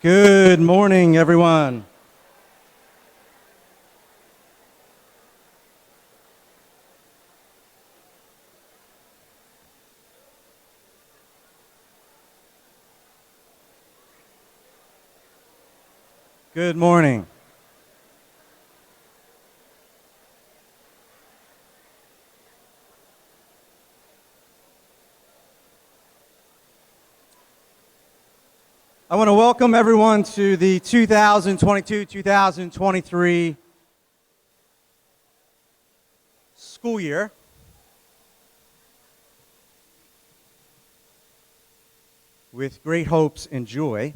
Good morning, everyone. Good morning. I want to welcome everyone to the 2022-2023 school year. With great hopes and joy.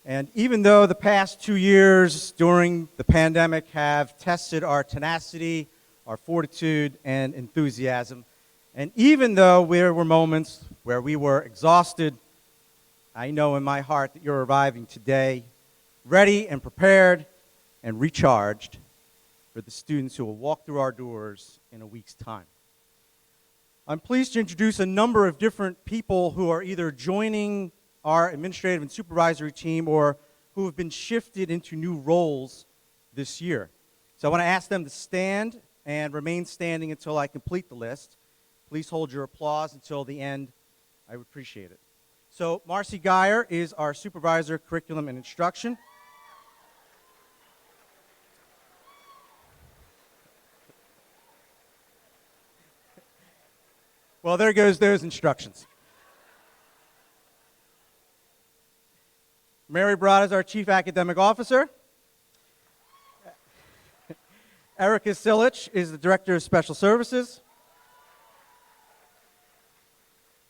And even though the past 2 years during the pandemic have tested our tenacity, our fortitude, and enthusiasm, and even though there were moments where we were exhausted, I know in my heart that you're arriving today ready and prepared and recharged for the students who will walk through our doors in a week's time. I'm pleased to introduce a number of different people who are either joining our administrative and supervisory team or who have been shifted into new roles this year. So I want to ask them to stand and remain standing until I complete the list. Please hold your applause until the end. I would appreciate it. So Marcy Geyer is our supervisor of curriculum and instruction. Well, there goes those instructions. Mary Broad is our chief academic officer. Erica Silich is the director of special services.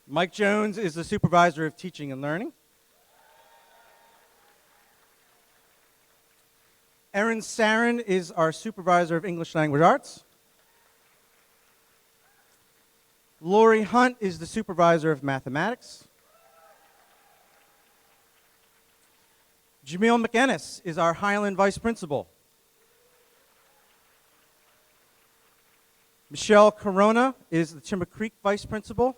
Mike Jones is the supervisor of teaching and learning. Erin Sarin is our supervisor of English language arts. Lori Hunt is the supervisor of mathematics. Jamil McEnnis is our Highland vice principal. Michelle Corona is the Timber Creek vice principal.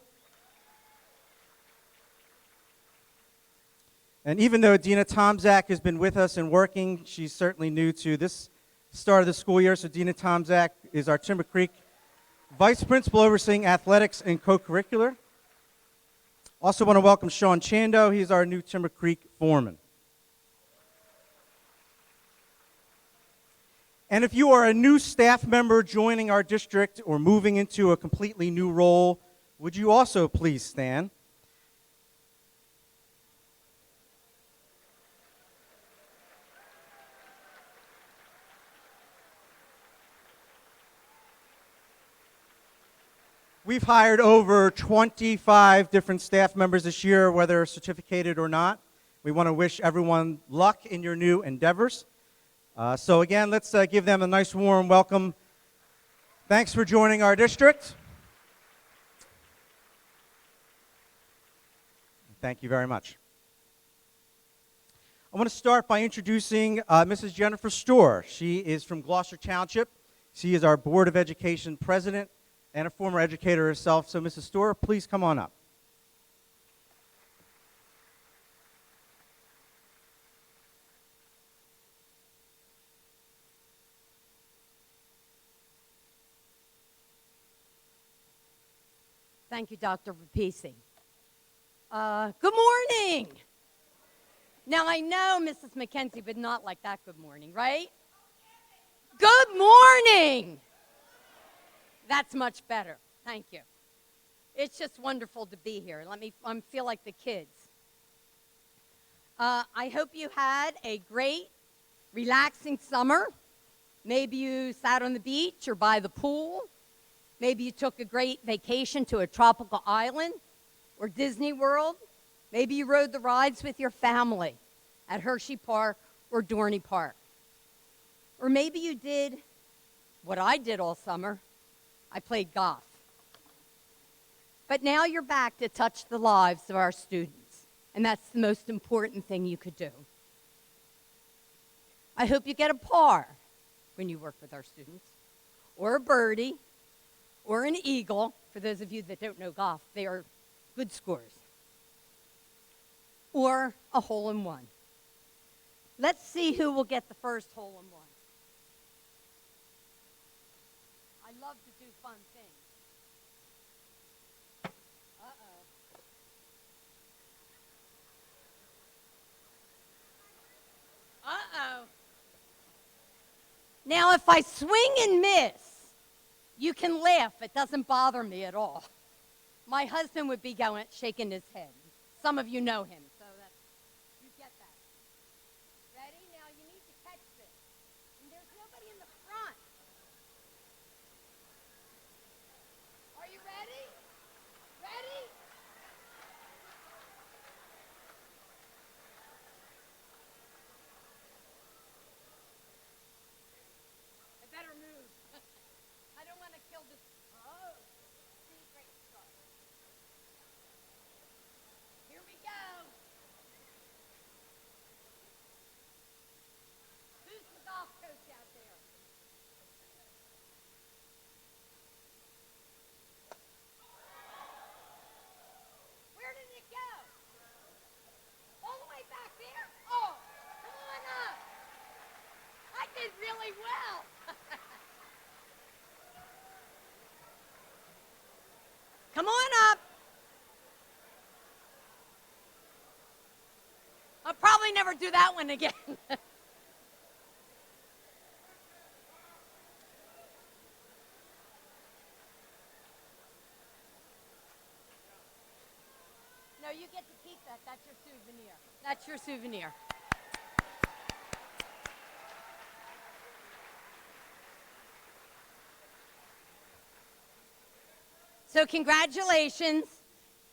And even though Dina Tomzak has been with us and working, she's certainly new to this start of the school year. So Dina Tomzak is our Timber Creek vice principal overseeing athletics and co-curricular. Also want to welcome Sean Chando. He's our new Timber Creek foreman. And if you are a new staff member joining our district or moving into a completely new role, would you also please stand? We've hired over 25 different staff members this year, whether certificated or not. We want to wish everyone luck in your new endeavors. So again, let's give them a nice warm welcome. Thanks for joining our district. Thank you very much. I want to start by introducing Mrs. Jennifer Storr. She is from Gloucester Township. She is our Board of Education president and a former educator herself. So Mrs. Storr, please come on up. Thank you, Dr. Rapisi. Good morning. Now, I know Mrs. McKenzie would not like that good morning, right? Good morning. That's much better. Thank you. It's just wonderful to be here. I feel like the kids. I hope you had a great, relaxing summer. Maybe you sat on the beach or by the pool. Maybe you took a great vacation to a tropical island or Disney World. Maybe you rode the rides with your family at Hershey Park or Dorney Park. Or maybe you did what I did all summer. I played golf. But now you're back to touch the lives of our students, and that's the most important thing you could do. I hope you get a par when you work with our students, or a birdie, or an eagle. For those of you that don't know golf, they are good scores. Or a hole-in-one. Let's see who will get the first hole in one. I love to do fun things. Uh-oh. Uh-oh. Now, if I swing and miss, you can laugh. It doesn't bother me at all. My husband would be going, shaking his head. Some of you know him, so that's, you get that. Ready? Now you need to catch this. And there's nobody in the front. Are you ready? Ready? I better move. I don't want to kill this. Oh, see, great start. Here we go. Who's the golf coach out there? Where did it go? All the way back there? Oh, come on up. I did really well. Come on up. I'll probably never do that one again. No, you get to keep that. That's your souvenir. That's your souvenir. So congratulations,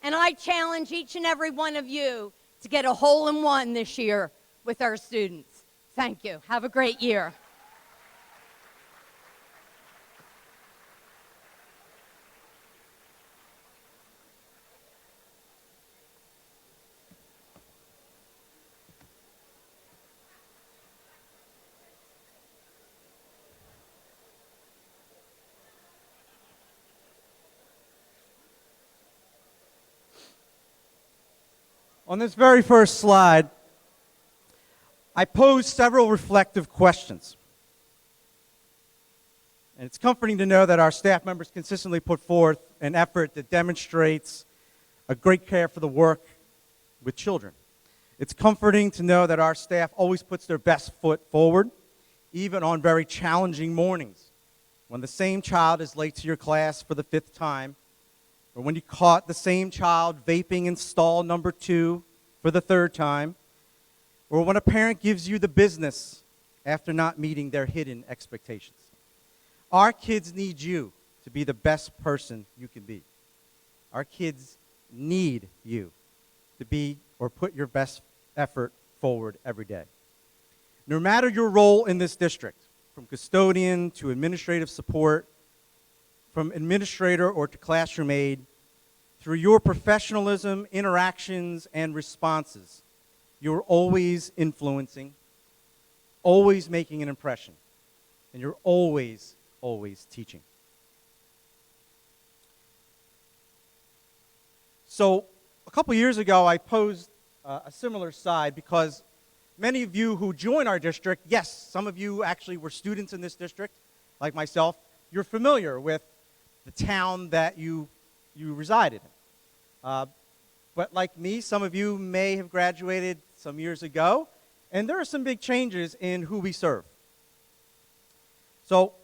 and I challenge each and every one of you to get a hole in one this year with our students. Thank you. Have a great year. On this very first slide, I posed several reflective questions. And it's comforting to know that our staff members consistently put forth an effort that demonstrates a great care for the work with children. It's comforting to know that our staff always puts their best foot forward, even on very challenging mornings. When the same child is late to your class for the 5th time, or when you caught the same child vaping in stall number 2 for the 3rd time, or when a parent gives you the business after not meeting their hidden expectations. Our kids need you to be the best person you can be. Our kids need you to be or put your best effort forward every day. No matter your role in this district, from custodian to administrative support, from administrator or to classroom aide, through your professionalism, interactions, and responses, you're always influencing, always making an impression, and you're always teaching. So a couple years ago, I posed a similar side because many of you who join our district, yes, some of you actually were students in this district, like myself, you're familiar with the town that you resided in. But like me, some of you may have graduated some years ago, and there are some big changes in who we serve. So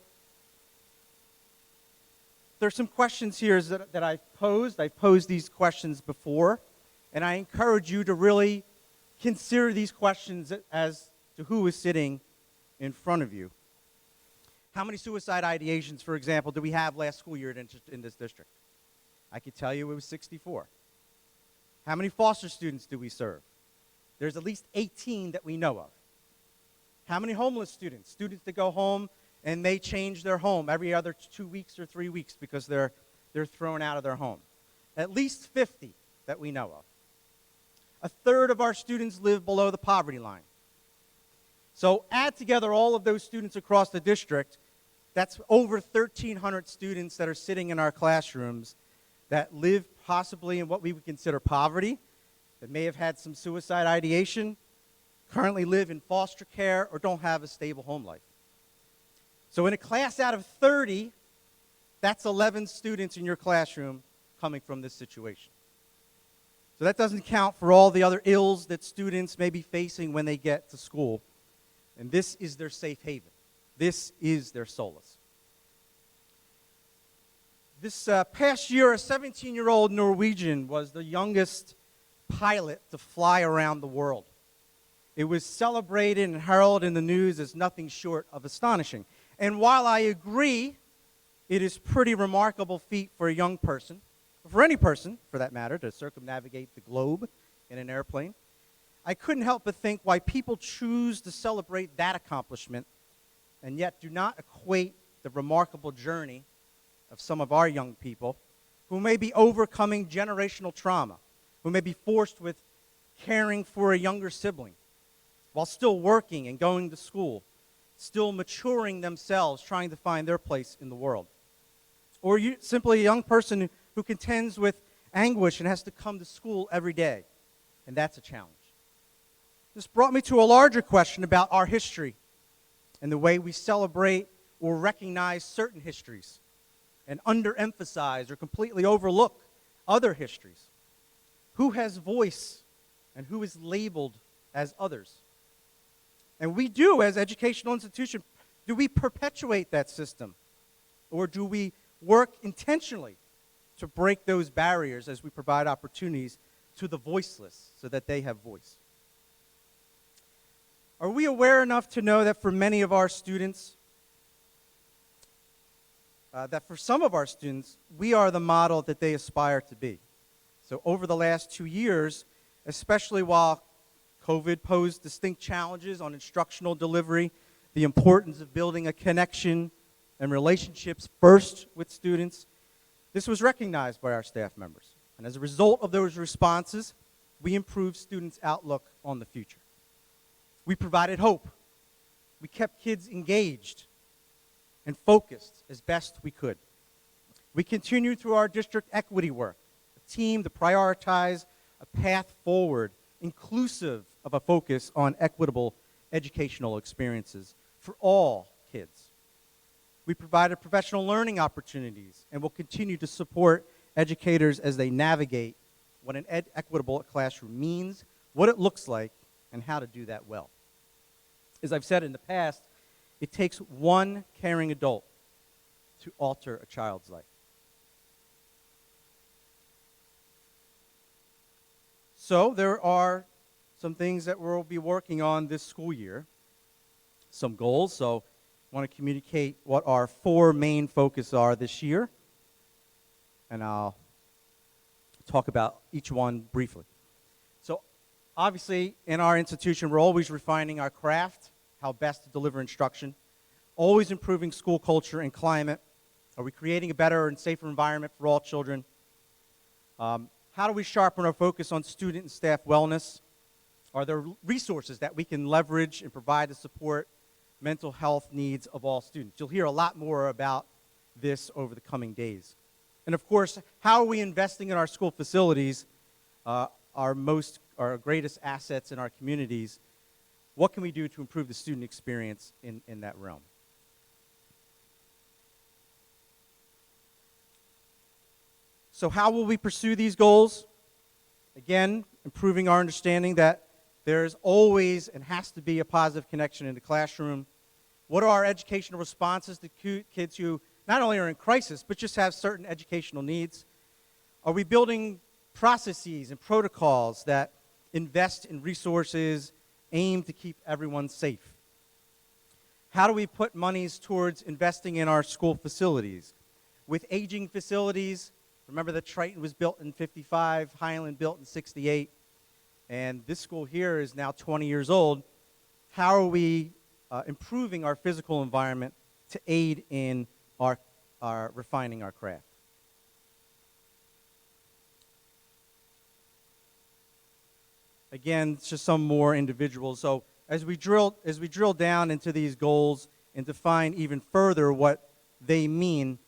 there's some questions here that I've posed. I've posed these questions before, and I encourage you to really consider these questions as to who is sitting in front of you. How many suicide ideations, for example, did we have last school year in this district? I could tell you it was 64. How many foster students do we serve? There's at least 18 that we know of. How many homeless students? Students that go home and they change their home every other 2 weeks or 3 weeks because they're thrown out of their home. At least 50 that we know of. A third of our students live below the poverty line. So add together all of those students across the district, that's over 1,300 students that are sitting in our classrooms that live possibly in what we would consider poverty, that may have had some suicide ideation, currently live in foster care, or don't have a stable home life. So in a class out of 30, that's 11 students in your classroom coming from this situation. So that doesn't count for all the other ills that students may be facing when they get to school. And this is their safe haven. This is their solace. This past year, a 17-year-old Norwegian was the youngest pilot to fly around the world. It was celebrated and heralded in the news as nothing short of astonishing. And while I agree it is pretty remarkable feat for a young person, for any person, for that matter, to circumnavigate the globe in an airplane, I couldn't help but think why people choose to celebrate that accomplishment and yet do not equate the remarkable journey of some of our young people who may be overcoming generational trauma, who may be forced with caring for a younger sibling while still working and going to school, still maturing themselves, trying to find their place in the world. Or simply a young person who contends with anguish and has to come to school every day, and that's a challenge. This brought me to a larger question about our history and the way we celebrate or recognize certain histories and underemphasize or completely overlook other histories. Who has voice and who is labeled as others? And we do, as educational institutions, do we perpetuate that system? Or do we work intentionally to break those barriers as we provide opportunities to the voiceless so that they have voice? Are we aware enough to know that for many of our students, that for some of our students, we are the model that they aspire to be? So over the last 2 years, especially while COVID posed distinct challenges on instructional delivery, the importance of building a connection and relationships first with students, this was recognized by our staff members. And as a result of those responses, we improved students' outlook on the future. We provided hope. We kept kids engaged and focused as best we could. We continued through our district equity work, a team to prioritize a path forward inclusive of a focus on equitable educational experiences for all kids. We provided professional learning opportunities and will continue to support educators as they navigate what an equitable classroom means, what it looks like, and how to do that well. As I've said in the past, it takes one caring adult to alter a child's life. So there are some things that we'll be working on this school year, some goals. So I want to communicate what our 4 main focuses are this year, and I'll talk about each one briefly. So obviously, in our institution, we're always refining our craft, how best to deliver instruction, always improving school culture and climate. Are we creating a better and safer environment for all children? How do we sharpen our focus on student and staff wellness? Are there resources that we can leverage and provide to support mental health needs of all students? You'll hear a lot more about this over the coming days. And of course, how are we investing in our school facilities, our greatest assets in our communities? What can we do to improve the student experience in that realm? So how will we pursue these goals? Again, improving our understanding that there's always and has to be a positive connection in the classroom. What are our educational responses to kids who not only are in crisis, but just have certain educational needs? Are we building processes and protocols that invest in resources aimed to keep everyone safe? How do we put monies towards investing in our school facilities? With aging facilities, remember that Triton was built in 55, Highland built in 68, and this school here is now 20 years old. How are we improving our physical environment to aid in our refining our craft? Again, it's just some more individuals. So as we drill down into these goals and define even further what they mean,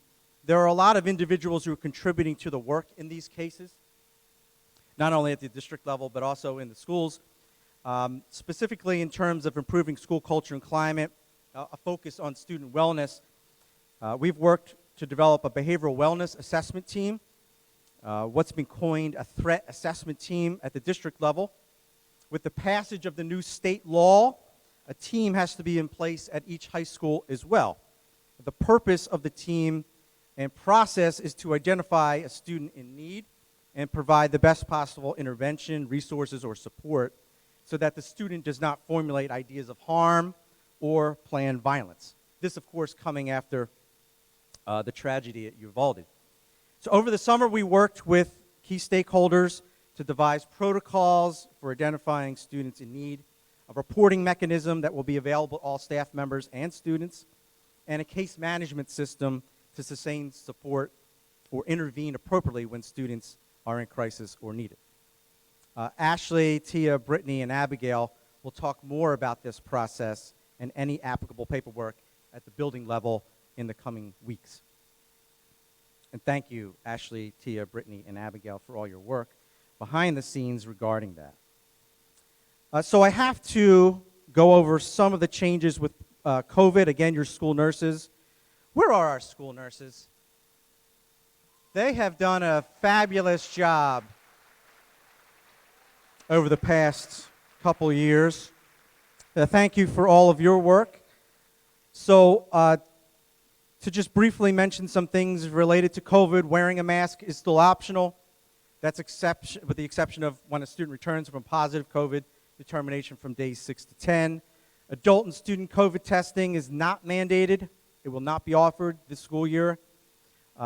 there are a lot of individuals who are contributing to the work in these cases, not only at the district level, but also in the schools. specifically in terms of improving school culture and climate, a focus on student wellness. We've worked to develop a behavioral wellness assessment team, what's been coined a threat assessment team at the district level. With the passage of the new state law, a team has to be in place at each high school as well. The purpose of the team and process is to identify a student in need and provide the best possible intervention, resources, or support so that the student does not formulate ideas of harm or plan violence. This, of course, coming after the tragedy at Uvalde. So over the summer, we worked with key stakeholders to devise protocols for identifying students in need, a reporting mechanism that will be available to all staff members and students, and a case management system to sustain support or intervene appropriately when students are in crisis or need it. Ashley, Tia, Brittany, and Abigail will talk more about this process and any applicable paperwork at the building level in the coming weeks. And thank you, Ashley, Tia, Brittany, and Abigail, for all your work behind the scenes regarding that. So I have to go over some of the changes with COVID. Again, your school nurses. Where are our school nurses? They have done a fabulous job over the past couple years. Thank you for all of your work. So to just briefly mention some things related to COVID, wearing a mask is still optional. That's with the exception of when a student returns from positive COVID determination from days 6 to 10. Adult and student COVID testing is not mandated. It will not be offered this school year.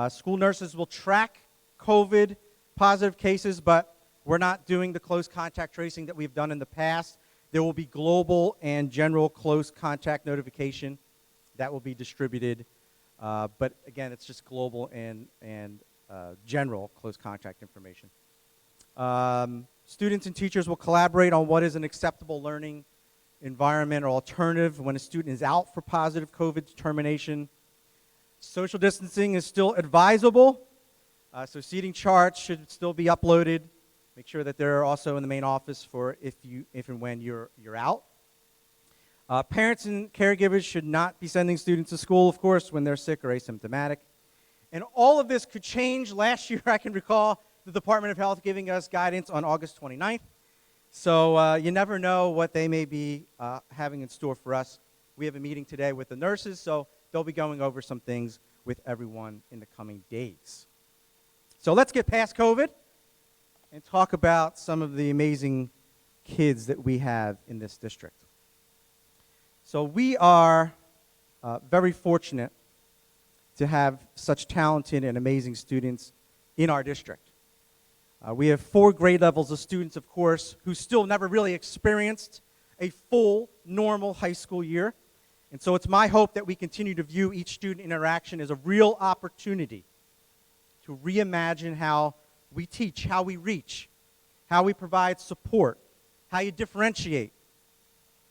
School nurses will track COVID positive cases, but we're not doing the close contact tracing that we've done in the past. There will be global and general close contact notification that will be distributed. But again, it's just global and general close contact information. Students and teachers will collaborate on what is an acceptable learning environment or alternative when a student is out for positive COVID determination. Social distancing is still advisable, so seating charts should still be uploaded. Make sure that they're also in the main office for if and when you're out. Parents and caregivers should not be sending students to school, of course, when they're sick or asymptomatic. And all of this could change. Last year, I can recall the Department of Health giving us guidance on August 29th. So you never know what they may be having in store for us. We have a meeting today with the nurses, so they'll be going over some things with everyone in the coming days. So let's get past COVID and talk about some of the amazing kids that we have in this district. So we are very fortunate to have such talented and amazing students in our district. We have 4 grade levels of students, of course, who still never really experienced a full, normal high school year. And so it's my hope that we continue to view each student interaction as a real opportunity to reimagine how we teach, how we reach, how we provide support, how you differentiate,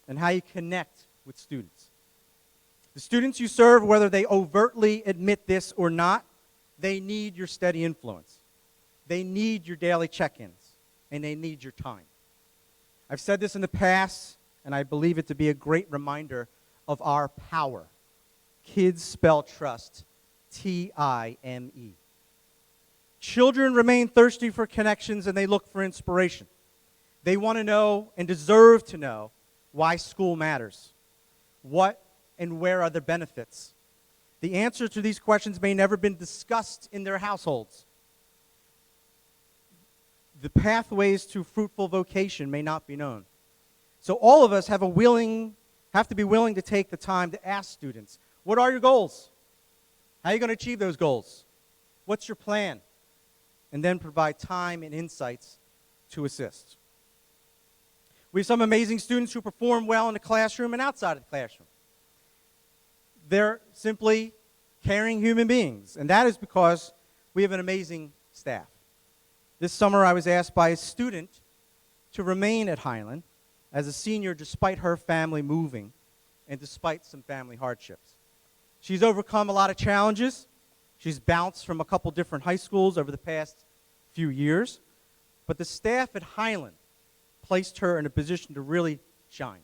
and how you connect with students. The students you serve, whether they overtly admit this or not, they need your steady influence. They need your daily check-ins, and they need your time. I've said this in the past, and I believe it to be a great reminder of our power. Kids spell trust, T-I-M-E. Children remain thirsty for connections, and they look for inspiration. They want to know and deserve to know why school matters. What and where are the benefits? The answer to these questions may never have been discussed in their households. The pathways to fruitful vocation may not be known. So all of us have to be willing to take the time to ask students, what are your goals? How are you going to achieve those goals? What's your plan? And then provide time and insights to assist. We have some amazing students who perform well in the classroom and outside of the classroom. They're simply caring human beings, and that is because we have an amazing staff. This summer, I was asked by a student to remain at Highland as a senior despite her family moving and despite some family hardships. She's overcome a lot of challenges. She's bounced from a couple different high schools over the past few years. But the staff at Highland placed her in a position to really shine.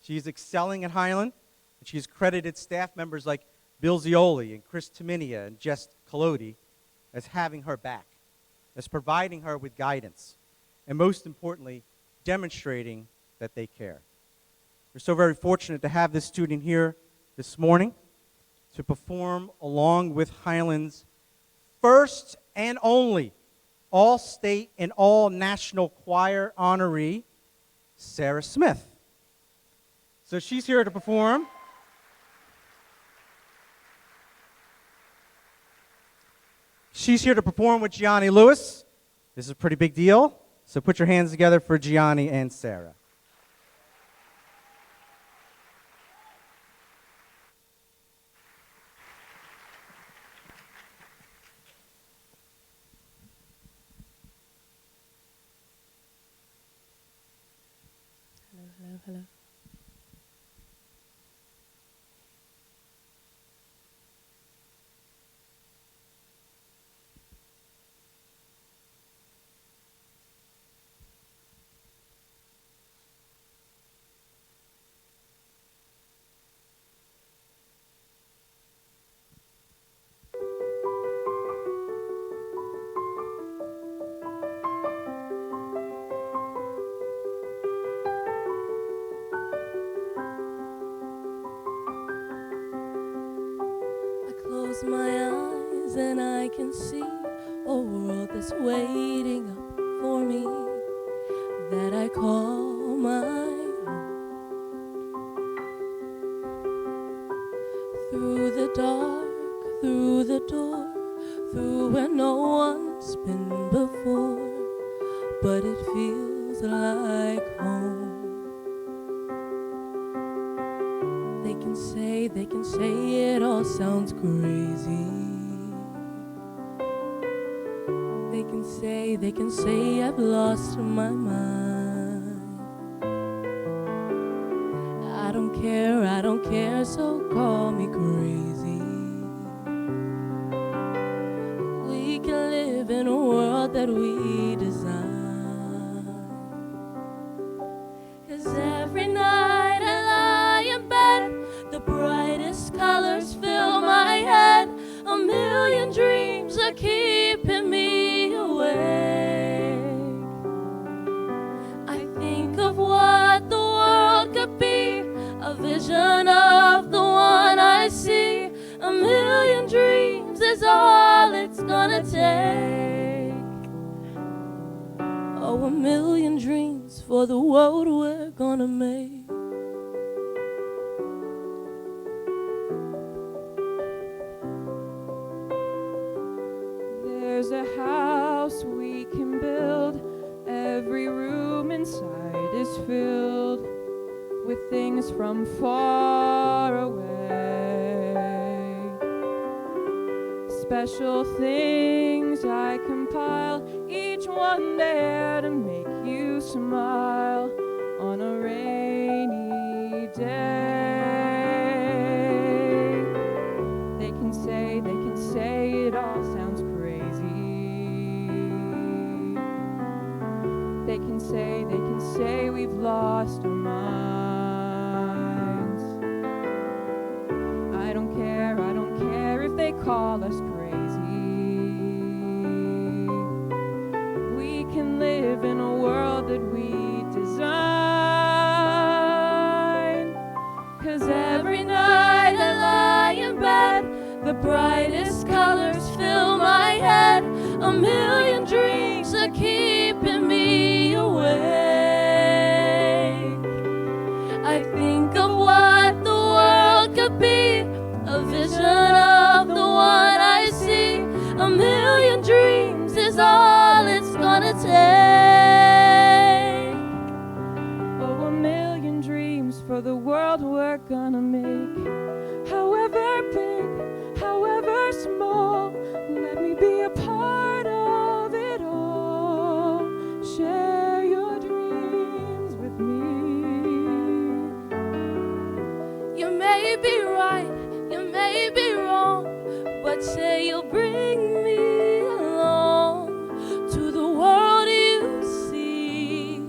She's excelling at Highland, and she's credited staff members like Bill Zioli and Chris Taminia and Jess Colodi as having her back, as providing her with guidance, and most importantly, demonstrating that they care. We're so very fortunate to have this student here this morning to perform along with Highland's first and only all-state and all-national choir honoree, Sarah Smith. So she's here to perform. She's here to perform with Gianni Lewis. This is a pretty big deal, so put your hands together for Gianni and Sarah. Hello, hello. Close my eyes and I can see a world that's waiting up for me that I call my own. Through the dark, through the door, through where no one's been before, but it feels like home. They can say it all sounds crazy. They can say I've lost my mind. I don't care, so call me crazy. We can live in a world that we design. 'Cause every night I lie in bed, the brightest colors fill my head. A million dreams are keeping me awake. I think of what the world could be, a vision of the one I see. A million dreams is all it's gonna take. Oh, a million dreams for the world we're gonna make. There's a house we can build. Every room inside is filled with things from far away. Special things I compile, each one there to make you smile on a rainy day. They can say it all sounds crazy. They can say we've lost our minds. I don't care if they call us crazy. We can live in a world that we design. 'Cause every night I lie in bed, the brightest colors fill my head. A million dreams are keeping me awake. I think of what the world could be, a vision of the one I see. A million dreams is all it's gonna take. Oh, a million dreams for the world we're gonna make. However big, however small, let me be a part of it all. Share your dreams with me. You may be right, you may be wrong, but say you'll bring me along to the world you see,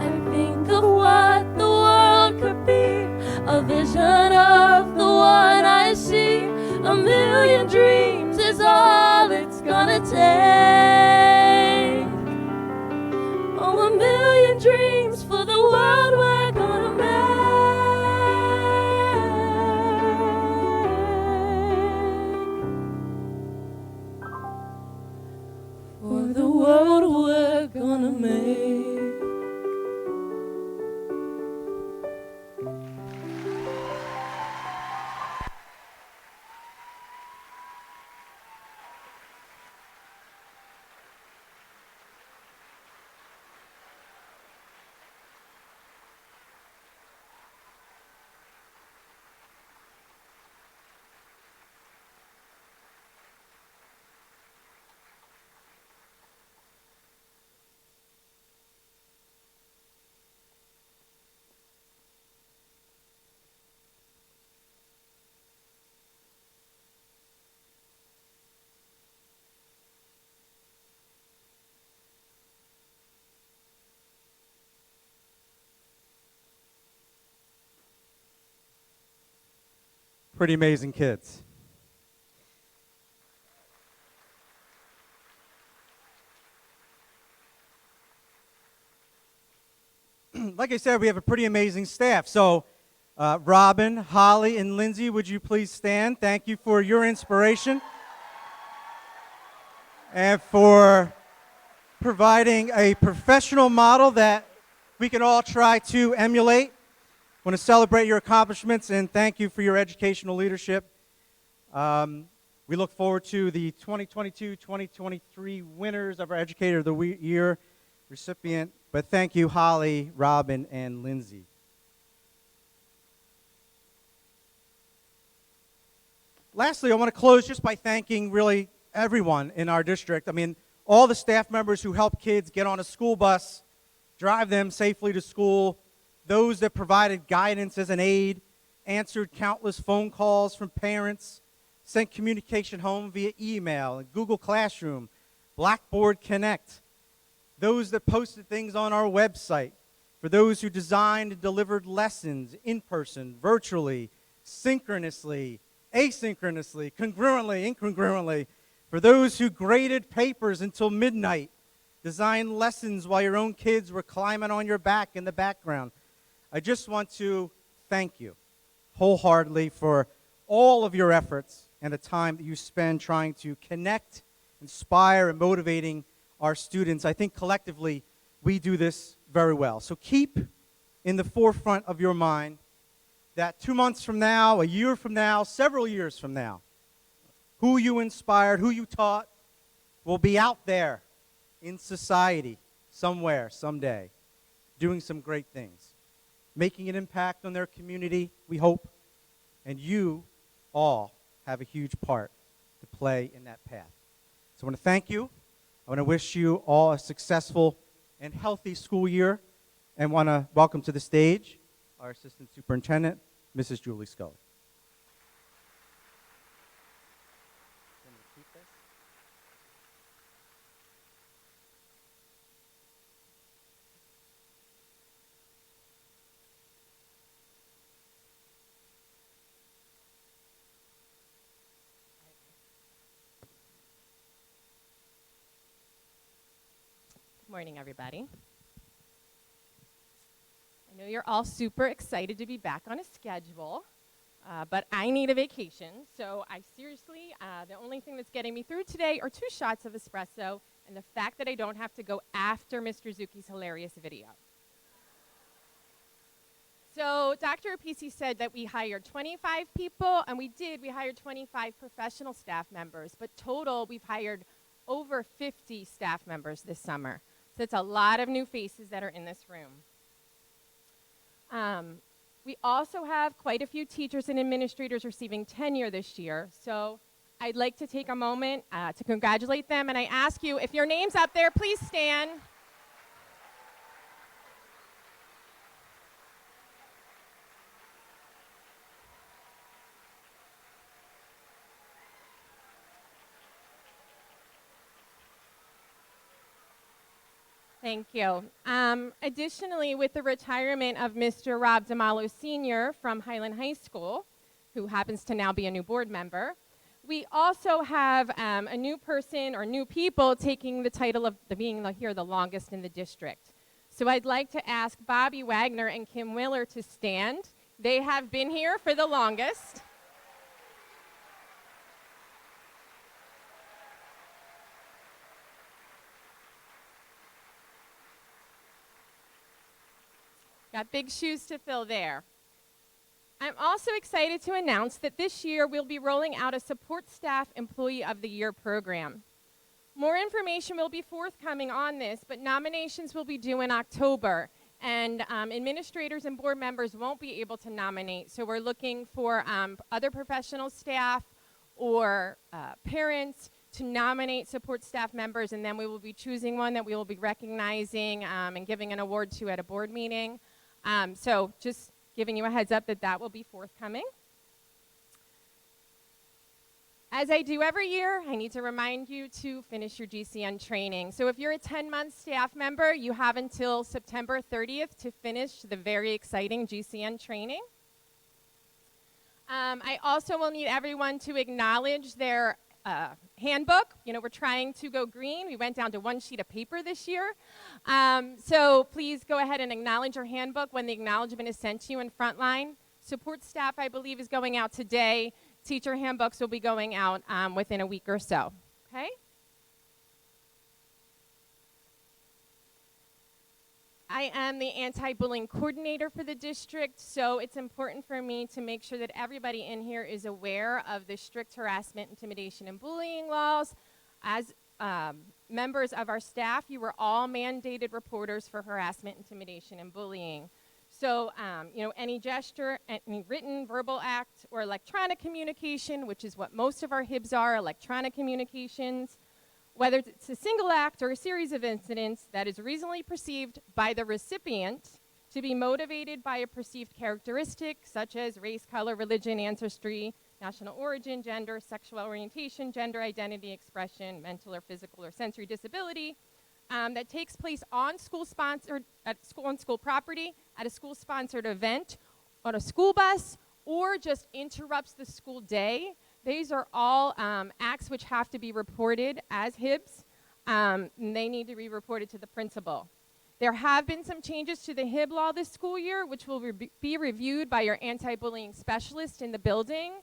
I think of what the world could be, a vision of the one I see. A million dreams is all it's gonna take. Oh, a million dreams for the world we're gonna make. For the world we're gonna make. Pretty amazing kids. Like I said, we have a pretty amazing staff. So, Robin, Holly, and Lindsay, would you please stand? Thank you for your inspiration and for providing a professional model that we can all try to emulate. I want to celebrate your accomplishments and thank you for your educational leadership. We look forward to the 2022-2023 winners of our Educator of the Year recipient. But thank you, Holly, Robin, and Lindsay. Lastly, I want to close just by thanking really everyone in our district. I mean, all the staff members who help kids get on a school bus, drive them safely to school, those that provided guidance as an aide, answered countless phone calls from parents, sent communication home via email and Google Classroom, Blackboard Connect, those that posted things on our website, for those who designed and delivered lessons in person, virtually, synchronously, asynchronously, congruently, incongruently, for those who graded papers until midnight, designed lessons while your own kids were climbing on your back in the background. I just want to thank you wholeheartedly for all of your efforts and the time that you spend trying to connect, inspire, and motivating our students. I think collectively we do this very well. So keep in the forefront of your mind that 2 months from now, a year from now, several years from now, who you inspired, who you taught, will be out there in society somewhere, someday, doing some great things, making an impact on their community, we hope, and you all have a huge part to play in that path. So I want to thank you. I want to wish you all a successful and healthy school year, and want to welcome to the stage our Assistant Superintendent, Mrs. Julie Scully. Good morning, everybody. I know you're all super excited to be back on a schedule, but I need a vacation. So I seriously, the only thing that's getting me through today are 2 shots of espresso and the fact that I don't have to go after Mr. Zucchi's hilarious video. So Dr. Apisi said that we hired 25 people, and we did. We hired 25 professional staff members, but total we've hired over 50 staff members this summer. So it's a lot of new faces that are in this room. We also have quite a few teachers and administrators receiving tenure this year. So I'd like to take a moment to congratulate them. And I ask you, if your name's up there, please stand. Thank you. Additionally, with the retirement of Mr. Rob DeMalo Sr. from Highland High School, who happens to now be a new board member, we also have a new person or new people taking the title of being here the longest in the district. So I'd like to ask Bobby Wagner and Kim Willer to stand. They have been here for the longest. Got big shoes to fill there. I'm also excited to announce that this year we'll be rolling out a Support Staff Employee of the Year program. More information will be forthcoming on this, but nominations will be due in October, and administrators and board members won't be able to nominate. So we're looking for other professional staff or parents to nominate support staff members, and then we will be choosing one that we will be recognizing and giving an award to at a board meeting. So just giving you a heads up that that will be forthcoming. As I do every year, I need to remind you to finish your GCN training. So if you're a 10-month staff member, you have until September 30th to finish the very exciting GCN training. I also will need everyone to acknowledge their handbook. You know, we're trying to go green. We went down to one sheet of paper this year. So please go ahead and acknowledge your handbook when the acknowledgement is sent to you in Frontline. Support staff, I believe, is going out today. Teacher handbooks will be going out within a week or so, okay? I am the anti-bullying coordinator for the district, so it's important for me to make sure that everybody in here is aware of the strict harassment, intimidation, and bullying laws. As members of our staff, you were all mandated reporters for harassment, intimidation, and bullying. So, you know, any gesture, any written, verbal act, or electronic communication, which is what most of our HIBs are, electronic communications, whether it's a single act or a series of incidents that is reasonably perceived by the recipient to be motivated by a perceived characteristic, such as race, color, religion, ancestry, national origin, gender, sexual orientation, gender identity, expression, mental or physical or sensory disability, that takes place on school-sponsored, on school property, at a school-sponsored event, on a school bus, or just interrupts the school day. These are all acts which have to be reported as HIBs, and they need to be reported to the principal. There have been some changes to the HIB law this school year, which will be reviewed by your anti-bullying specialist in the building,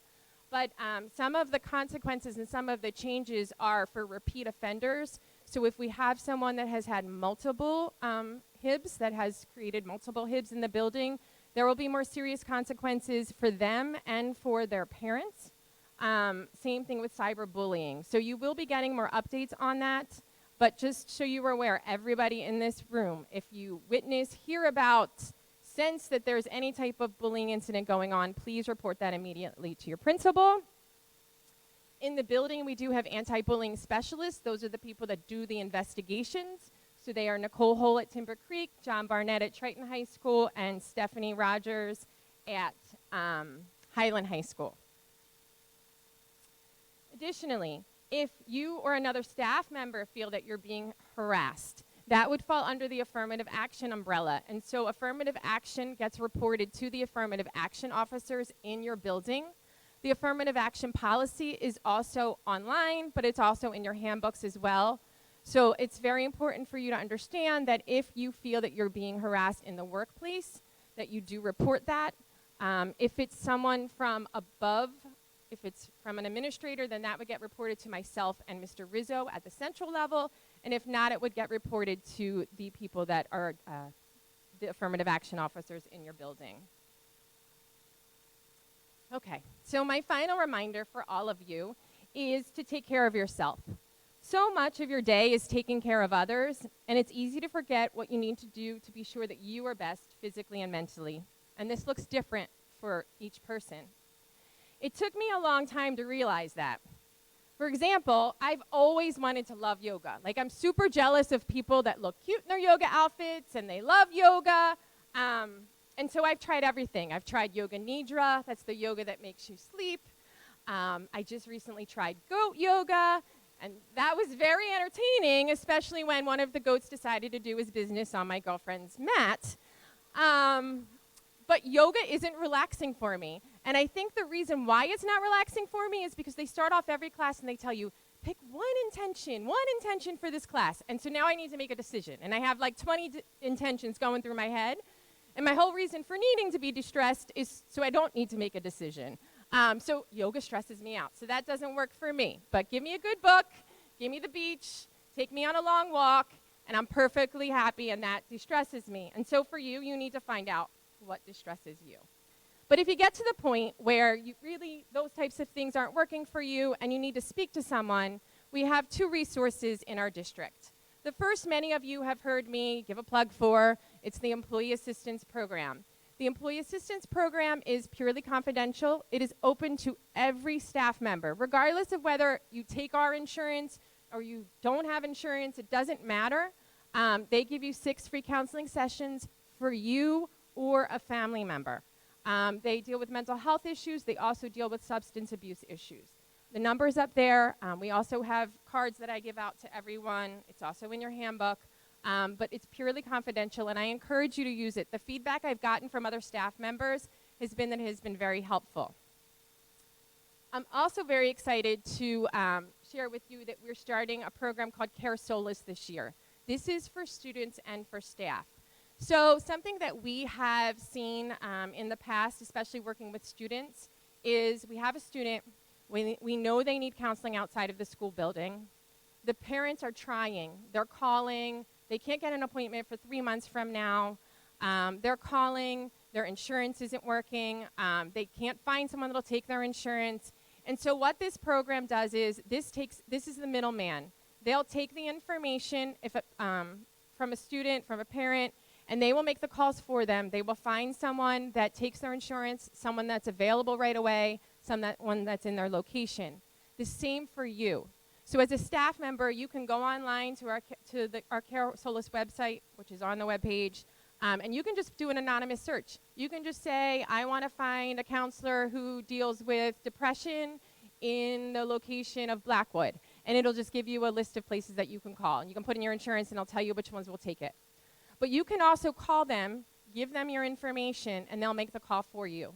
but some of the consequences and some of the changes are for repeat offenders. So if we have someone that has had multiple HIBs, that has created multiple HIBs in the building, there will be more serious consequences for them and for their parents. Same thing with cyberbullying. So you will be getting more updates on that, but just so you are aware, everybody in this room, if you witness, hear about, sense that there's any type of bullying incident going on, please report that immediately to your principal. In the building, we do have anti-bullying specialists. Those are the people that do the investigations. So they are Nicole Hole at Timber Creek, John Barnett at Triton High School, and Stephanie Rogers at Highland High School. Additionally, if you or another staff member feel that you're being harassed, that would fall under the affirmative action umbrella. And so affirmative action gets reported to the affirmative action officers in your building. The affirmative action policy is also online, but it's also in your handbooks as well. So it's very important for you to understand that if you feel that you're being harassed in the workplace, that you do report that. If it's someone from above, if it's from an administrator, then that would get reported to myself and Mr. Rizzo at the central level. And if not, it would get reported to the people that are the affirmative action officers in your building. Okay, so my final reminder for all of you is to take care of yourself. So much of your day is taking care of others, and it's easy to forget what you need to do to be sure that you are best physically and mentally. And this looks different for each person. It took me a long time to realize that. For example, I've always wanted to love yoga. Like, I'm super jealous of people that look cute in their yoga outfits and they love yoga. And so I've tried everything. I've tried Yoga Nidra, that's the yoga that makes you sleep. I just recently tried goat yoga. And that was very entertaining, especially when one of the goats decided to do his business on my girlfriend's mat. But yoga isn't relaxing for me. And I think the reason why it's not relaxing for me is because they start off every class and they tell you, pick one intention for this class. And so now I need to make a decision. And I have like 20 intentions going through my head. And my whole reason for needing to be distressed is so I don't need to make a decision. So yoga stresses me out. So that doesn't work for me. But give me a good book, give me the beach, take me on a long walk, and I'm perfectly happy, and that distresses me. And so for you, you need to find out what distresses you. But if you get to the point where you really, those types of things aren't working for you and you need to speak to someone, we have 2 resources in our district. The first, many of you have heard me give a plug for, it's the Employee Assistance Program. The Employee Assistance Program is purely confidential. It is open to every staff member, regardless of whether you take our insurance or you don't have insurance, it doesn't matter. They give you 6 free counseling sessions for you or a family member. They deal with mental health issues. They also deal with substance abuse issues. The number's up there. We also have cards that I give out to everyone. It's also in your handbook. But it's purely confidential, and I encourage you to use it. The feedback I've gotten from other staff members has been that it has been very helpful. I'm also very excited to share with you that we're starting a program called Care Solace this year. This is for students and for staff. So something that we have seen in the past, especially working with students, is we have a student, we know they need counseling outside of the school building. The parents are trying, they're calling, they can't get an appointment for 3 months from now. They're calling, their insurance isn't working, they can't find someone that'll take their insurance. And so what this program does is, this is the middleman. They'll take the information from a student, from a parent, and they will make the calls for them. They will find someone that takes their insurance, someone that's available right away, someone that's in their location. The same for you. So as a staff member, you can go online to our Care Solace website, which is on the webpage, and you can just do an anonymous search. You can just say, I want to find a counselor who deals with depression in the location of Blackwood. And it'll just give you a list of places that you can call. And you can put in your insurance, and it'll tell you which ones will take it. But you can also call them, give them your information, and they'll make the call for you.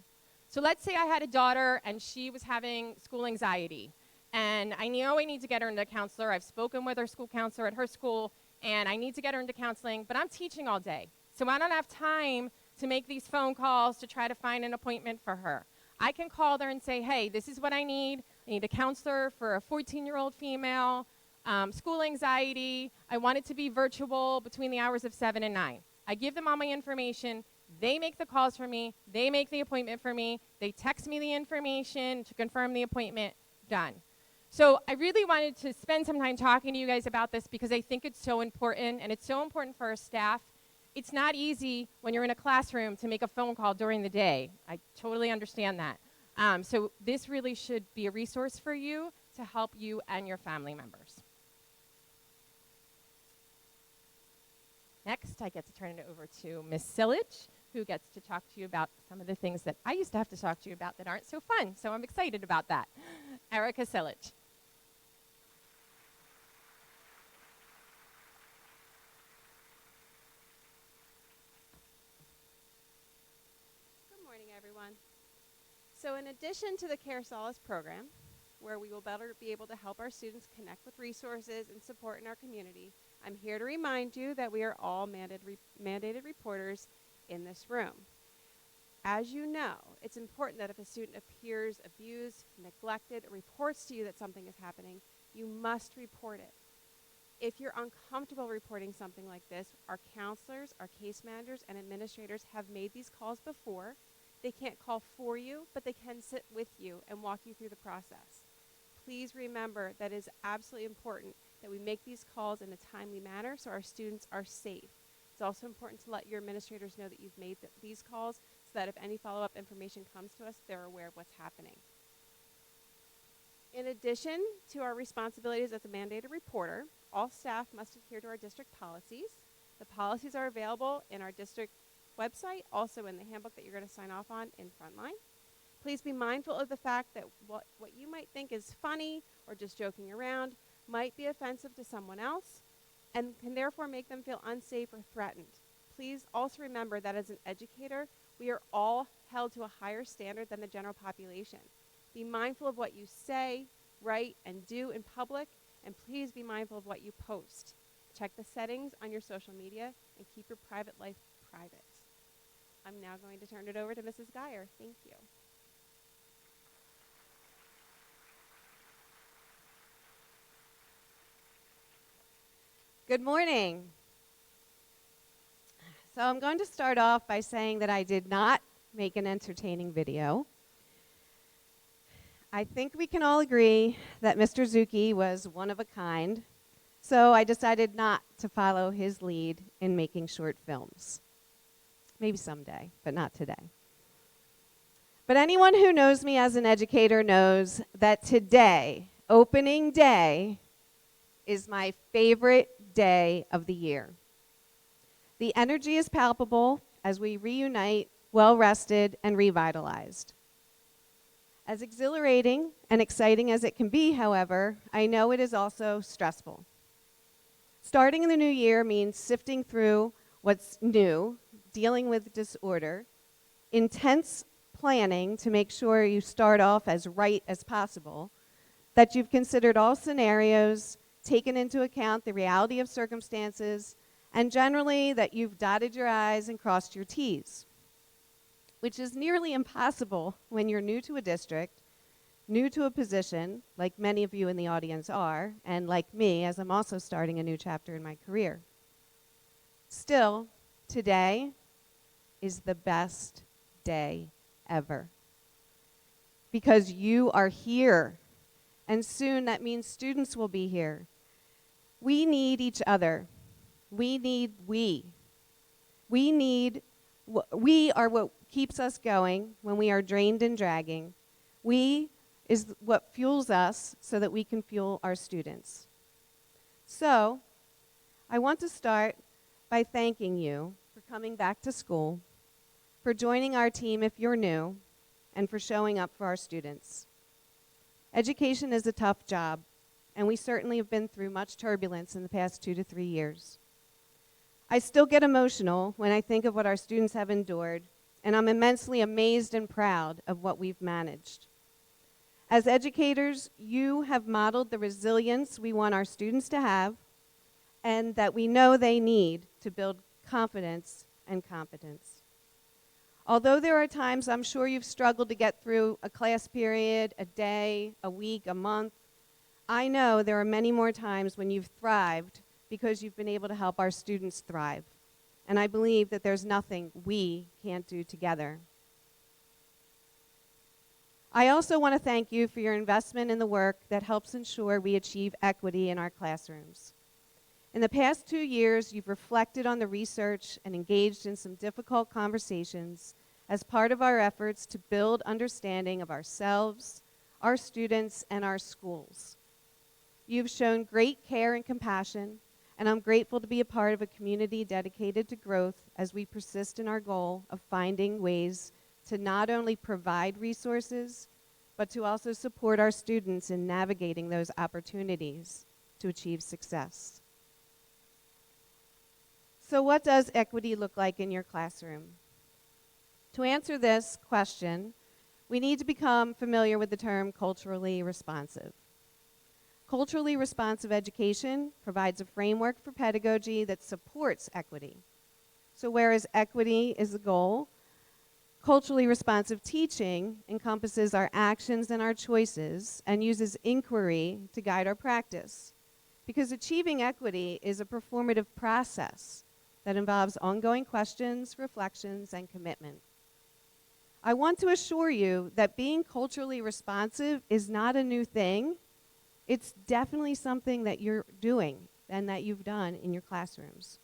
So let's say I had a daughter, and she was having school anxiety. And I know I need to get her into a counselor. I've spoken with her school counselor at her school, and I need to get her into counseling, but I'm teaching all day. So I don't have time to make these phone calls to try to find an appointment for her. I can call her and say, hey, this is what I need. I need a counselor for a 14-year-old female, school anxiety. I want it to be virtual between the hours of 7 and 9. I give them all my information. They make the calls for me. They make the appointment for me. They text me the information to confirm the appointment. Done. So I really wanted to spend some time talking to you guys about this because I think it's so important, and it's so important for our staff. It's not easy when you're in a classroom to make a phone call during the day. I totally understand that. So this really should be a resource for you to help you and your family members. Next, I get to turn it over to Ms. Sillage, who gets to talk to you about some of the things that I used to have to talk to you about that aren't so fun. So I'm excited about that. Erica Sillage. Good morning, everyone. So in addition to the Care Solace program, where we will better be able to help our students connect with resources and support in our community, I'm here to remind you that we are all mandated reporters in this room. As you know, it's important that if a student appears abused, neglected, or reports to you that something is happening, you must report it. If you're uncomfortable reporting something like this, our counselors, our case managers, and administrators have made these calls before. They can't call for you, but they can sit with you and walk you through the process. Please remember that it is absolutely important that we make these calls in a timely manner so our students are safe. It's also important to let your administrators know that you've made these calls so that if any follow-up information comes to us, they're aware of what's happening. In addition to our responsibilities as a mandated reporter, all staff must adhere to our district policies. The policies are available in our district website, also in the handbook that you're going to sign off on in Frontline. Please be mindful of the fact that what you might think is funny or just joking around might be offensive to someone else and can therefore make them feel unsafe or threatened. Please also remember that as an educator, we are all held to a higher standard than the general population. Be mindful of what you say, write, and do in public, and please be mindful of what you post. Check the settings on your social media and keep your private life private. I'm now going to turn it over to Mrs. Geyer. Thank you. Good morning. So I'm going to start off by saying that I did not make an entertaining video. I think we can all agree that Mr. Zuki was one of a kind, so I decided not to follow his lead in making short films. Maybe someday, but not today. But anyone who knows me as an educator knows that today, opening day, is my favorite day of the year. The energy is palpable as we reunite, well-rested and revitalized. As exhilarating and exciting as it can be, however, I know it is also stressful. Starting in the new year means sifting through what's new, dealing with disorder, intense planning to make sure you start off as right as possible, that you've considered all scenarios, taken into account the reality of circumstances, and generally that you've dotted your I's and crossed your T's, which is nearly impossible when you're new to a district, new to a position, like many of you in the audience are, and like me, as I'm also starting a new chapter in my career. Still, today is the best day ever, because you are here, and soon that means students will be here. We need each other. We are what keeps us going when we are drained and dragging. We is what fuels us so that we can fuel our students. So, I want to start by thanking you for coming back to school, for joining our team if you're new, and for showing up for our students. Education is a tough job, and we certainly have been through much turbulence in the past 2 to 3 years. I still get emotional when I think of what our students have endured, and I'm immensely amazed and proud of what we've managed. As educators, you have modeled the resilience we want our students to have and that we know they need to build confidence and competence. Although there are times I'm sure you've struggled to get through a class period, a day, a week, a month, I know there are many more times when you've thrived because you've been able to help our students thrive. And I believe that there's nothing we can't do together. I also want to thank you for your investment in the work that helps ensure we achieve equity in our classrooms. In the past 2 years, you've reflected on the research and engaged in some difficult conversations as part of our efforts to build understanding of ourselves, our students, and our schools. You've shown great care and compassion, and I'm grateful to be a part of a community dedicated to growth as we persist in our goal of finding ways to not only provide resources, but to also support our students in navigating those opportunities to achieve success. So what does equity look like in your classroom? To answer this question, we need to become familiar with the term culturally responsive. Culturally responsive education provides a framework for pedagogy that supports equity. So whereas equity is the goal, culturally responsive teaching encompasses our actions and our choices and uses inquiry to guide our practice. Because achieving equity is a performative process that involves ongoing questions, reflections, and commitment. I want to assure you that being culturally responsive is not a new thing. It's definitely something that you're doing and that you've done in your classrooms.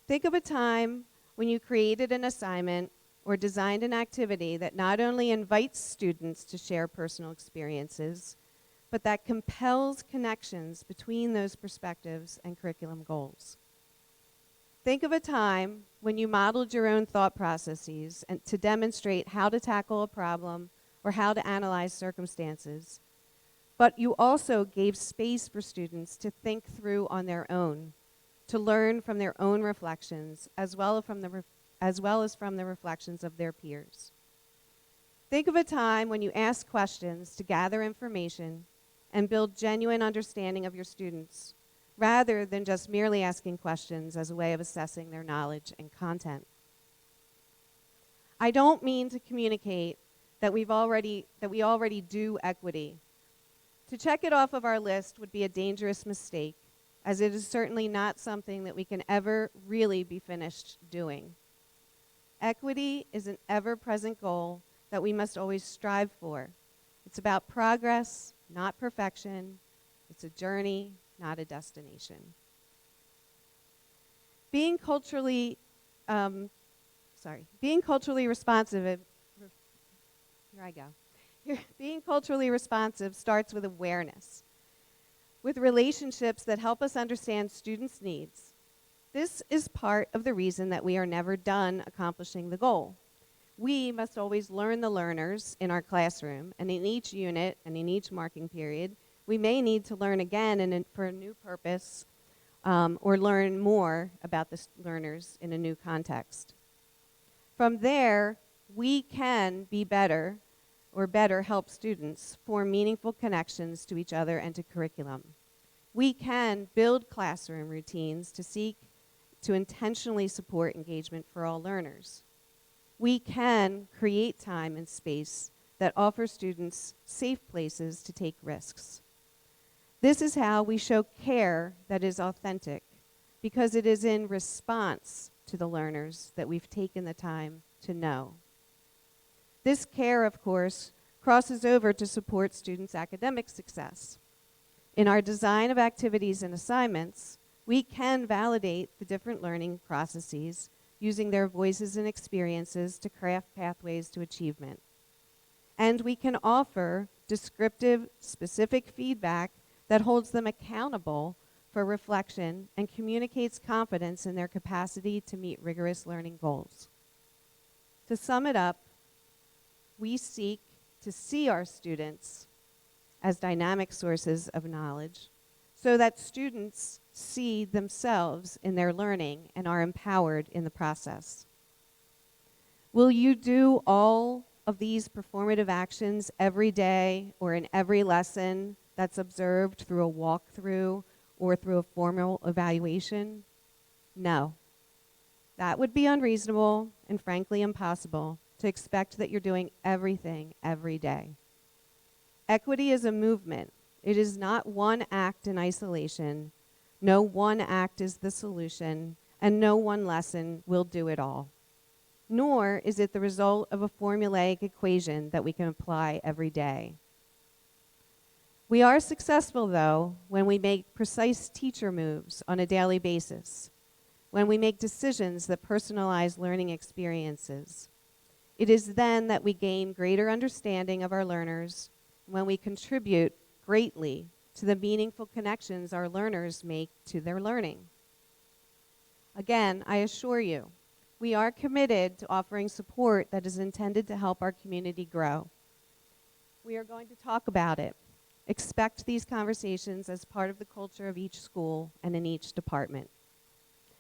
Think of a time when you created an assignment or designed an activity that not only invites students to share personal experiences, but that compels connections between those perspectives and curriculum goals. Think of a time when you modeled your own thought processes and to demonstrate how to tackle a problem or how to analyze circumstances, but you also gave space for students to think through on their own, to learn from their own reflections, as well as from the reflections of their peers. Think of a time when you asked questions to gather information and build genuine understanding of your students, rather than just merely asking questions as a way of assessing their knowledge and content. I don't mean to communicate that we already do equity. To check it off of our list would be a dangerous mistake, as it is certainly not something that we can ever really be finished doing. Equity is an ever-present goal that we must always strive for. It's about progress, not perfection. It's a journey, not a destination. Being culturally responsive, Being culturally responsive starts with awareness, with relationships that help us understand students' needs. This is part of the reason that we are never done accomplishing the goal. We must always learn the learners in our classroom, and in each unit and in each marking period, we may need to learn again for a new purpose, or learn more about the learners in a new context. From there, we can be better, or better help students form meaningful connections to each other and to curriculum. We can build classroom routines to seek to intentionally support engagement for all learners. We can create time and space that offer students safe places to take risks. This is how we show care that is authentic, because it is in response to the learners that we've taken the time to know. This care, of course, crosses over to support students' academic success. In our design of activities and assignments, we can validate the different learning processes using their voices and experiences to craft pathways to achievement. And we can offer descriptive, specific feedback that holds them accountable for reflection and communicates confidence in their capacity to meet rigorous learning goals. To sum it up, we seek to see our students as dynamic sources of knowledge so that students see themselves in their learning and are empowered in the process. Will you do all of these performative actions every day or in every lesson that's observed through a walkthrough or through a formal evaluation? No. That would be unreasonable and frankly impossible to expect that you're doing everything every day. Equity is a movement. It is not one act in isolation. No one act is the solution, and no one lesson will do it all. Nor is it the result of a formulaic equation that we can apply every day. We are successful, though, when we make precise teacher moves on a daily basis, when we make decisions that personalize learning experiences. It is then that we gain greater understanding of our learners, when we contribute greatly to the meaningful connections our learners make to their learning. Again, I assure you, we are committed to offering support that is intended to help our community grow. We are going to talk about it. Expect these conversations as part of the culture of each school and in each department.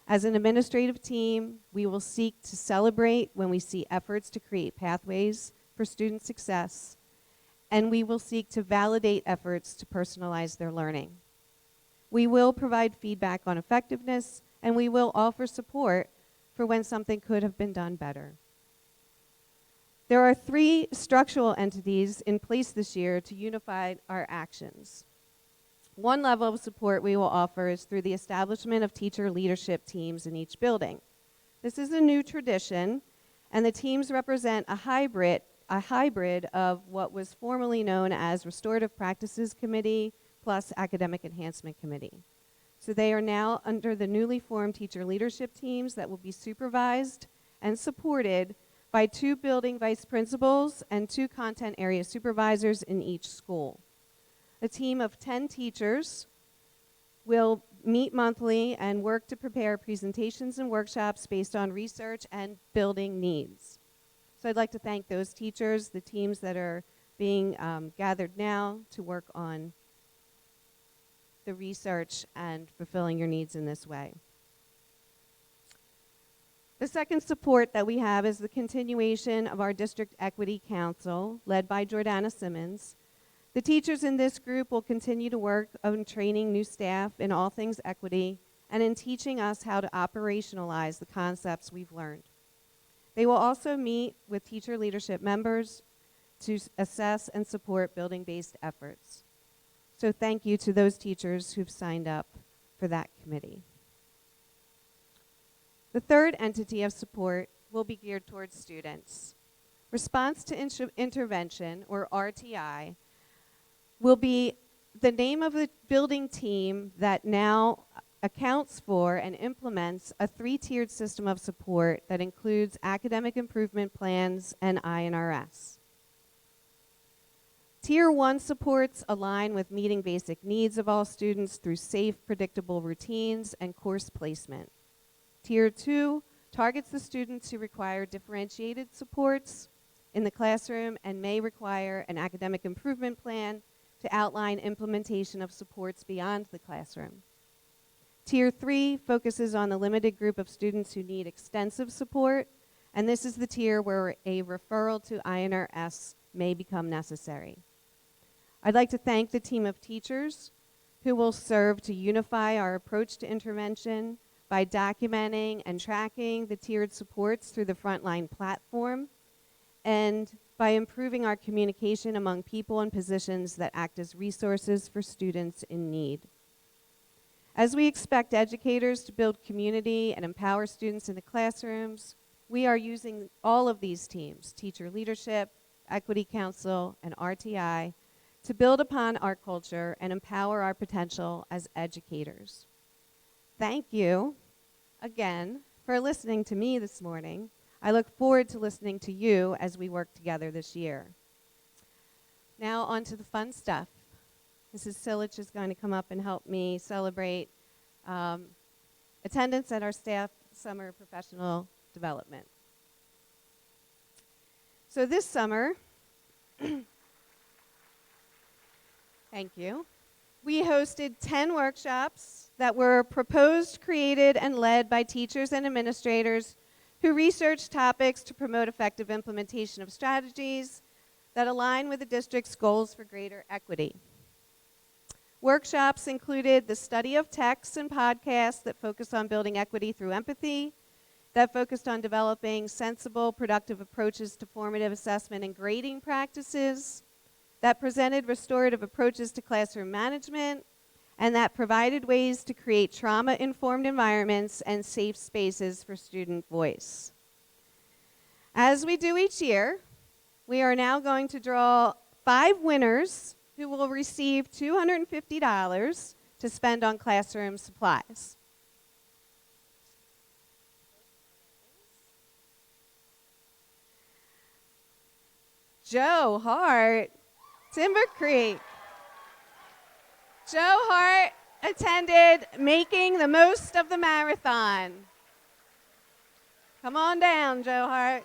As an administrative team, we will seek to celebrate when we see efforts to create pathways for student success, and we will seek to validate efforts to personalize their learning. We will provide feedback on effectiveness, and we will offer support for when something could have been done better. There are 3 structural entities in place this year to unify our actions. One level of support we will offer is through the establishment of teacher leadership teams in each building. This is a new tradition, and the teams represent a hybrid of what was formerly known as Restorative Practices Committee plus Academic Enhancement Committee. So they are now under the newly formed teacher leadership teams that will be supervised and supported by 2 building vice principals and 2 content area supervisors in each school. A team of 10 teachers will meet monthly and work to prepare presentations and workshops based on research and building needs. So I'd like to thank those teachers, the teams that are being gathered now to work on the research and fulfilling your needs in this way. The second support that we have is the continuation of our District Equity Council, led by Jordana Simmons. The teachers in this group will continue to work on training new staff in all things equity and in teaching us how to operationalize the concepts we've learned. They will also meet with teacher leadership members to assess and support building-based efforts. So thank you to those teachers who've signed up for that committee. The third entity of support will be geared towards students. Response to Intervention, or RTI, will be the name of the building team that now accounts for and implements a 3-tiered system of support that includes academic improvement plans and INRS. Tier 1 supports align with meeting basic needs of all students through safe, predictable routines and course placement. Tier 2 targets the students who require differentiated supports in the classroom and may require an academic improvement plan to outline implementation of supports beyond the classroom. Tier 3 focuses on the limited group of students who need extensive support, and this is the tier where a referral to INRS may become necessary. I'd like to thank the team of teachers who will serve to unify our approach to intervention by documenting and tracking the tiered supports through the Frontline platform and by improving our communication among people and positions that act as resources for students in need. As we expect educators to build community and empower students in the classrooms, we are using all of these teams, teacher leadership, Equity Council, and RTI, to build upon our culture and empower our potential as educators. Thank you again for listening to me this morning. I look forward to listening to you as we work together this year. Now on to the fun stuff. Mrs. Silich is going to come up and help me celebrate attendance at our staff summer professional development. So this summer, thank you, we hosted 10 workshops that were proposed, created, and led by teachers and administrators who researched topics to promote effective implementation of strategies that align with the district's goals for greater equity. Workshops included the study of texts and podcasts that focus on building equity through empathy, that focused on developing sensible, productive approaches to formative assessment and grading practices, that presented restorative approaches to classroom management, and that provided ways to create trauma-informed environments and safe spaces for student voice. As we do each year, we are now going to draw 5 winners who will receive $250 to spend on classroom supplies. Joe Hart, Timber Creek. Joe Hart attended Making the Most of the Marathon. Come on down, Joe Hart.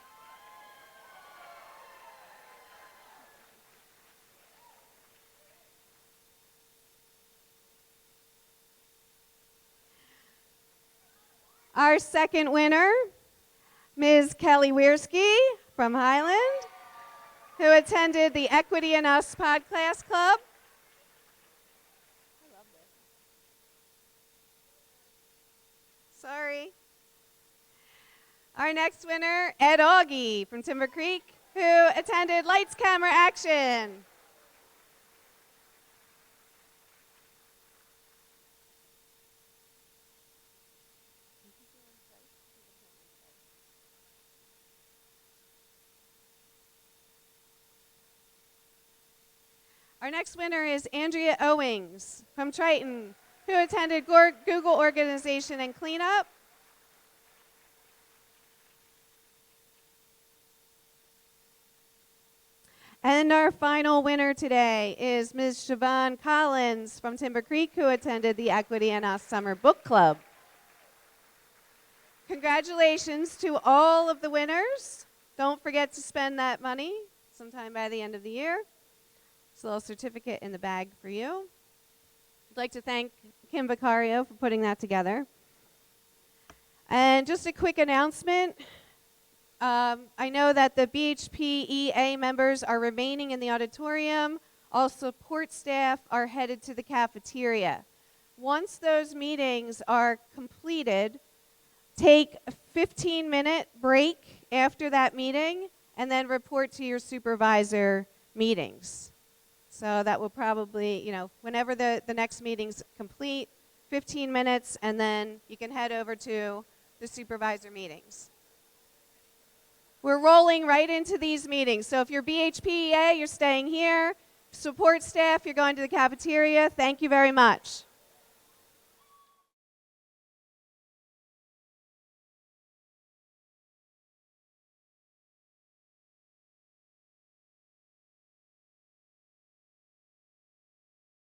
Our second winner, Ms. Kelly Wiersky from Highland, who attended the Equity in Us Podcast Club. I love this. Sorry. Our next winner, Ed Augie from Timber Creek, who attended Lights, Camera, Action. Our next winner is Andrea Owings from Triton, who attended Google Organization and Cleanup. And our final winner today is Ms. Siobhan Collins from Timber Creek, who attended the Equity in Us Summer Book Club. Congratulations to all of the winners. Don't forget to spend that money sometime by the end of the year. This little certificate in the bag for you. I'd like to thank Kim Vicario for putting that together. And just a quick announcement. I know that the BHPEA members are remaining in the auditorium. All support staff are headed to the cafeteria. Once those meetings are completed, take a 15-minute break after that meeting and then report to your supervisor meetings. So that will probably, whenever the next meeting's complete, 15 minutes, and then you can head over to the supervisor meetings. We're rolling right into these meetings. So if you're BHPEA, you're staying here. Support staff, you're going to the cafeteria. Thank you very much.